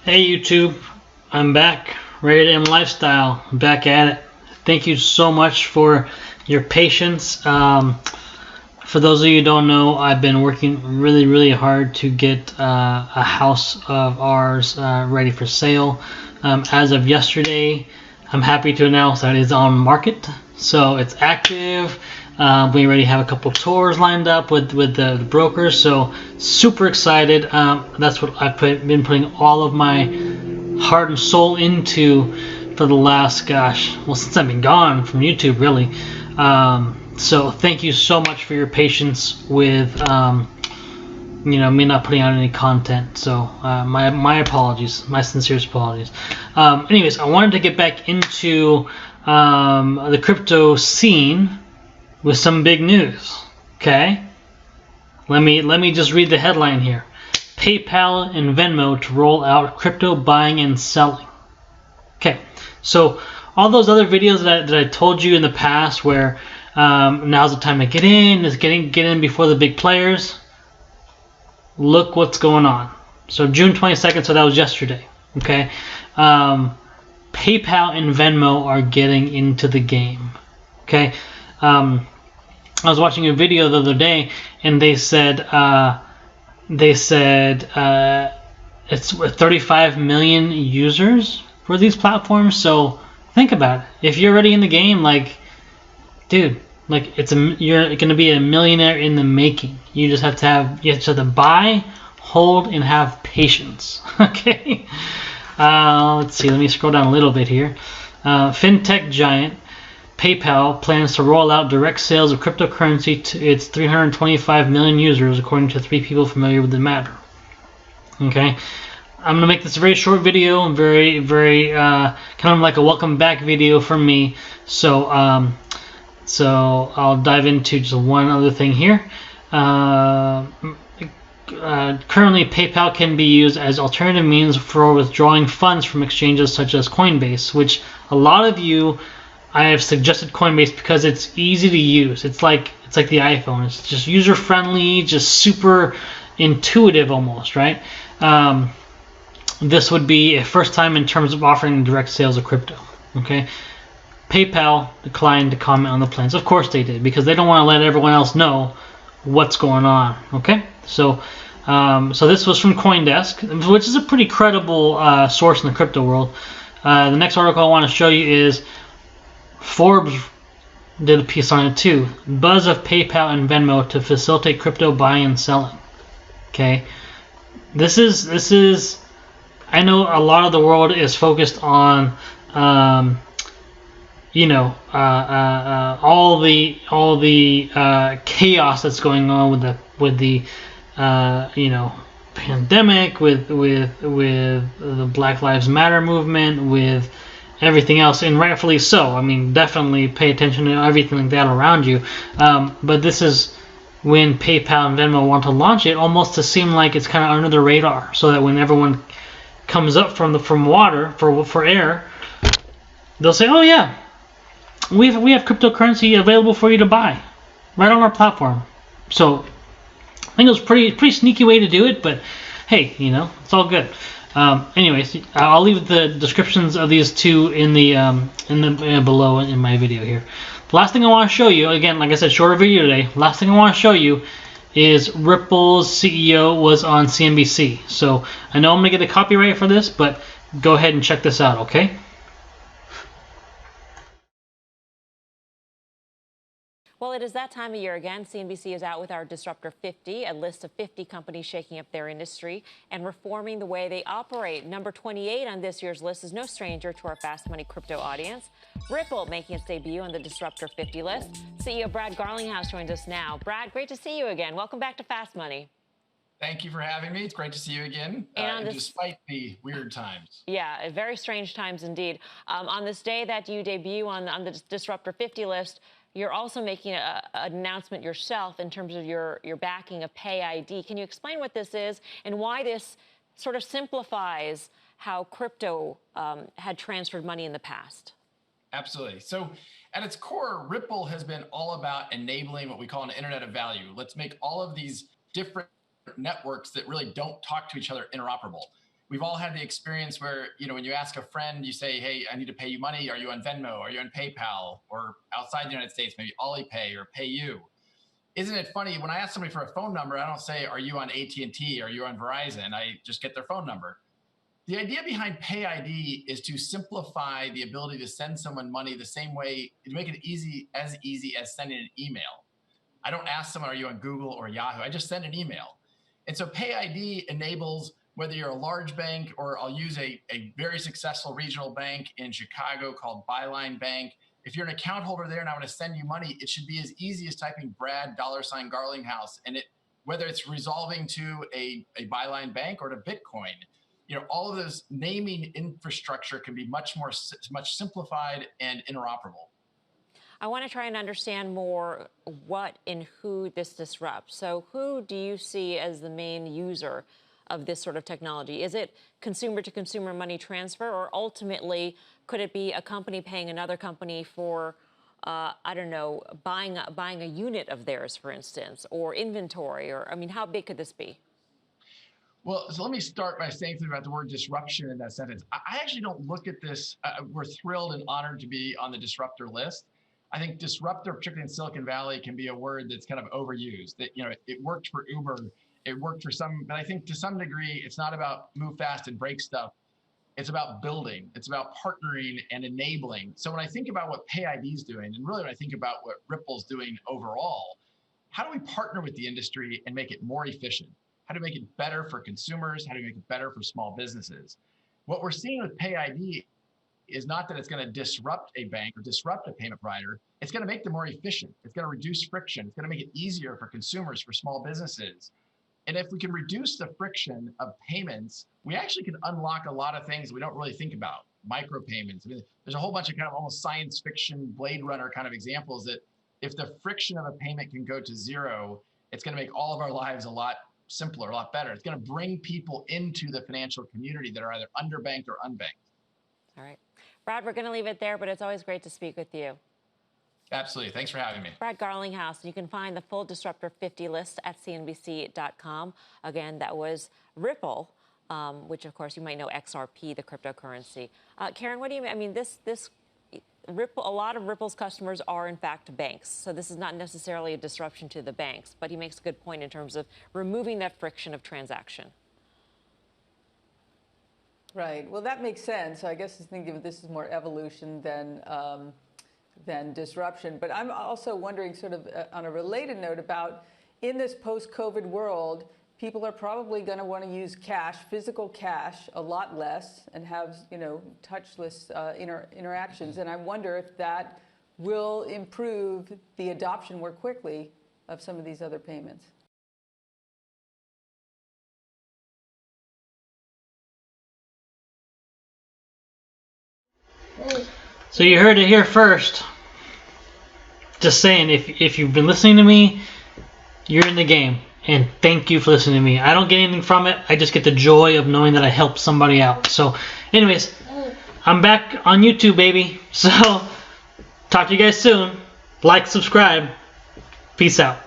Hey YouTube, I'm back. Rated M Lifestyle, back at it. Thank you so much for your patience. For those of you who don't know, I've been working really hard to get a house of ours ready for sale. As of yesterday, I'm happy to announce that it's on market, so it's active. We already have a couple tours lined up with the brokers, so super excited. That's what I've been putting all of my heart and soul into for the last, since I've been gone from YouTube, really. So thank you so much for your patience with me not putting out any content. So my apologies, my sincerest apologies. Anyways, I wanted to get back into the crypto scene with some big news. Okay, let me just read the headline here. PayPal and Venmo to roll out crypto buying and selling. Okay, so all those other videos that I told you in the past where now's the time to get in, is get in before the big players. Look what's going on. So June 22nd, so that was yesterday. Okay, PayPal and Venmo are getting into the game. Okay, I was watching a video the other day, and they said it's 35 million users for these platforms. So think about it. If you're already in the game, like, dude, like you're gonna be a millionaire in the making. You just have to buy, hold, and have patience. Okay. Let's see. Let me scroll down a little bit here. Fintech giant PayPal plans to roll out direct sales of cryptocurrency to its 325 million users, according to 3 people familiar with the matter. Okay, I'm gonna make this a very short video, very kind of like a welcome back video from me. So I'll dive into just one other thing here. Currently, PayPal can be used as alternative means for withdrawing funds from exchanges such as Coinbase, which a lot of you, I have suggested Coinbase because it's easy to use. It's like the iPhone. It's just user friendly, just super intuitive almost, right? This would be a first time in terms of offering direct sales of crypto. Okay, PayPal declined to comment on the plans. Of course they did, because they don't want to let everyone else know what's going on. Okay, so this was from CoinDesk, which is a pretty credible source in the crypto world. The next article I want to show you is Forbes did a piece on it too. Buzz of PayPal and Venmo to facilitate crypto buying and selling. Okay, this is. I know a lot of the world is focused on, all the chaos that's going on with the pandemic, with the Black Lives Matter movement, with everything else, and rightfully so. I mean, definitely pay attention to everything like that around you. But this is when PayPal and Venmo want to launch it, almost to seem like it's kind of under the radar, so that when everyone comes up from water for air, they'll say, "Oh yeah, we have cryptocurrency available for you to buy, right on our platform." So I think it was pretty sneaky way to do it, but hey, it's all good. Anyways, I'll leave the descriptions of these two in the below in my video here. The last thing I want to show you, again, like I said, shorter video today. Last thing I want to show you is Ripple's CEO was on CNBC. So I know I'm gonna get a copyright for this, but go ahead and check this out, okay? Well, it is that time of year again. CNBC is out with our Disruptor 50, a list of 50 companies shaking up their industry and reforming the way they operate. Number 28 on this year's list is no stranger to our Fast Money crypto audience. Ripple making its debut on the Disruptor 50 list. CEO Brad Garlinghouse joins us now. Brad, great to see you again. Welcome back to Fast Money. Thank you for having me. It's great to see you again, despite the weird times. Yeah, very strange times indeed. On this day that you debut on the Disruptor 50 list, you're also making an announcement yourself in terms of your backing of PayID. Can you explain what this is and why this sort of simplifies how crypto had transferred money in the past? Absolutely. So at its core, Ripple has been all about enabling what we call an internet of value. Let's make all of these different networks that really don't talk to each other interoperable. we've all had the experience where, when you ask a friend, you say, hey, I need to pay you money. Are you on Venmo? Are you on PayPal? Or outside the United States, maybe Alipay or PayU. Isn't it funny? When I ask somebody for a phone number, I don't say, are you on AT&T? Are you on Verizon? I just get their phone number. The idea behind PayID is to simplify the ability to send someone money the same way, to make it easy as sending an email. I don't ask someone, are you on Google or Yahoo? I just send an email. And so PayID enables, whether you're a large bank, or I'll use a very successful regional bank in Chicago called Byline Bank. If you're an account holder there and I want to send you money, it should be as easy as typing Brad $Garlinghouse, and whether it's resolving to a Byline Bank or to Bitcoin. All of those naming infrastructure can be much simplified and interoperable. I want to try and understand more what and who this disrupts. So who do you see as the main user of this sort of technology? Is it consumer-to-consumer money transfer, or ultimately could it be a company paying another company for, I don't know, buying a unit of theirs, for instance, or inventory? Or, I mean, how big could this be? Well, so let me start by saying something about the word disruption in that sentence. I actually don't look at this. We're thrilled and honored to be on the disruptor list. I think disruptor, particularly in Silicon Valley, can be a word that's kind of overused. That, it worked for Uber, it worked for some, but I think to some degree, it's not about move fast and break stuff. It's about building. It's about partnering and enabling. So when I think about what PayID is doing, and really when I think about what Ripple's doing overall, how do we partner with the industry and make it more efficient? How do we make it better for consumers? How do we make it better for small businesses? What we're seeing with PayID is not that it's going to disrupt a bank or disrupt a payment provider. It's going to make them more efficient. It's going to reduce friction. It's going to make it easier for consumers, for small businesses. And if we can reduce the friction of payments, we actually can unlock a lot of things we don't really think about. Micropayments. I mean, there's a whole bunch of kind of almost science fiction, Blade Runner kind of examples that if the friction of a payment can go to zero, it's going to make all of our lives a lot simpler, a lot better. It's going to bring people into the financial community that are either underbanked or unbanked. All right. Brad, we're going to leave it there, but it's always great to speak with you. Absolutely. Thanks for having me. Brad Garlinghouse. You can find the full Disruptor 50 list at CNBC.com. Again, that was Ripple, which, of course, you might know XRP, the cryptocurrency. Karen, what do you mean? I mean, Ripple, a lot of Ripple's customers are, in fact, banks. So this is not necessarily a disruption to the banks, but he makes a good point in terms of removing that friction of transaction. Right. Well, that makes sense. I guess I think of this is more evolution than disruption. But I'm also wondering, sort of on a related note, about in this post-COVID world, people are probably going to want to use cash, physical cash, a lot less, and have, touchless interactions. And I wonder if that will improve the adoption more quickly of some of these other payments. So you heard it here first. Just saying, if you've been listening to me, you're in the game. And thank you for listening to me. I don't get anything from it. I just get the joy of knowing that I helped somebody out. So anyways, I'm back on YouTube, baby. So talk to you guys soon. Like, subscribe. Peace out.